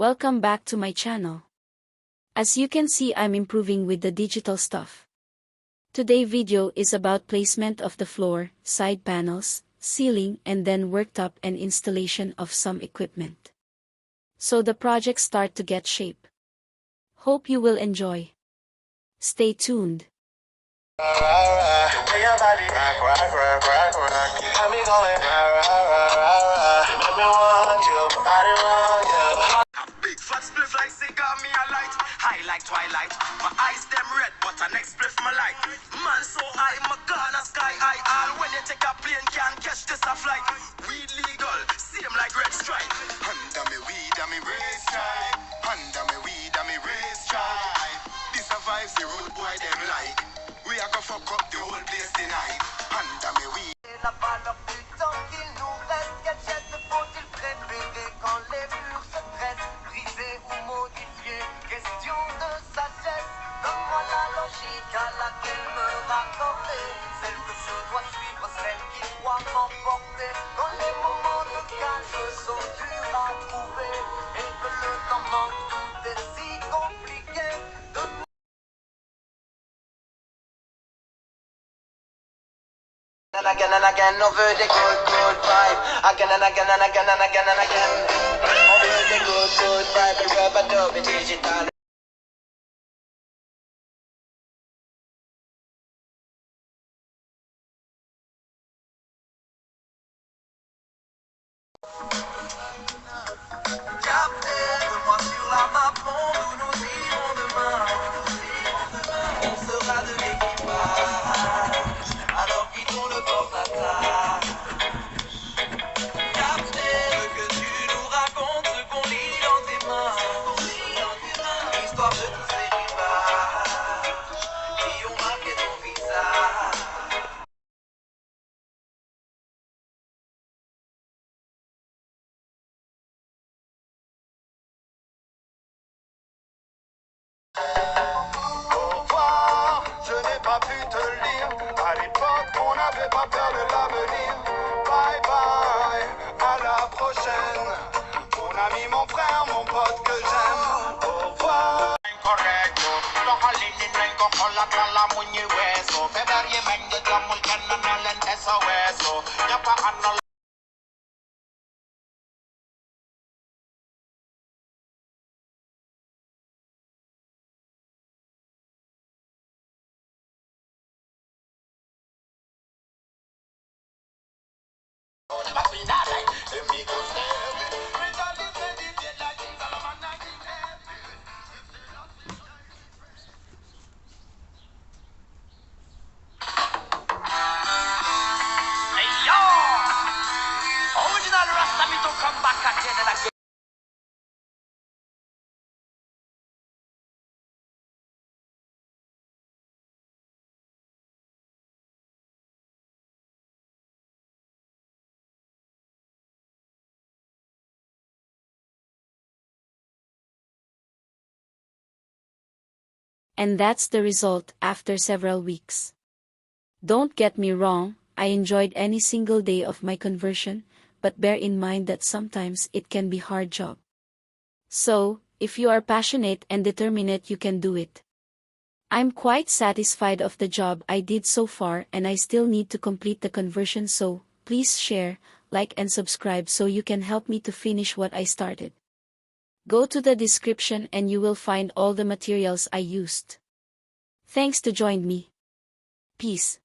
Welcome back to my channel. As you can see, I'm improving with the digital stuff. Today's video is about placement of the floor, side panels, ceiling and then worktop and installation of some equipment. So the project start to get shape. Hope you will enjoy. Stay tuned. Big fat spliff like cigar, me a light. High like twilight. My eyes them red, but an next spliff my light. Man so high, my gun a sky high. All when you take a plane, can't catch this a flight. Weed legal, same like red stripe. Under me weed and me race stripe. Under me weed and me race stripe. This survives the road boy them like. We a go fuck up the whole place tonight. Under me weed. La valeur du temps qu'il nous reste, gadget faut-il préférer quand les murs se dressent, brisés ou modifiés, question de sagesse. Donne-moi la logique à laquelle me raccorder, celle que je dois suivre, celle qui doit m'emporter. Quand les moments de calme sont durs à trouver et que le temps manque, tout est si compliqué. And again, over the good vibe. Again and again and again and again and again. Over the good vibe. We rubber dub it digital. Capte-moi sur la map, où nous irons demain. On sera de l'équipage. Alors quittons le port d'attaque. Captain, que tu nous racontes ce qu'on lit dans tes mains. L'histoire de tous ces rivages qui ont marqué ton visage. Au revoir, je n'ai pas pu te lire. À l'époque, on n'avait pas peur de l'avenir. Bye bye, à la prochaine. Mon ami, mon frère, mon pote que j'aime. Au revoir. Correcto, los jalines vengo con la trala muñe hueso. Fedarie mengo jamul canana lentes o hueso. Ya pa ano. And that's the result after several weeks. Don't get me wrong, I enjoyed any single day of my conversion, but bear in mind that sometimes it can be hard job. So, if you are passionate and determined, you can do it. I'm quite satisfied of the job I did so far, and I still need to complete the conversion, so please share, like and subscribe so you can help me to finish what I started. Go to the description and you will find all the materials I used. Thanks to join me. Peace.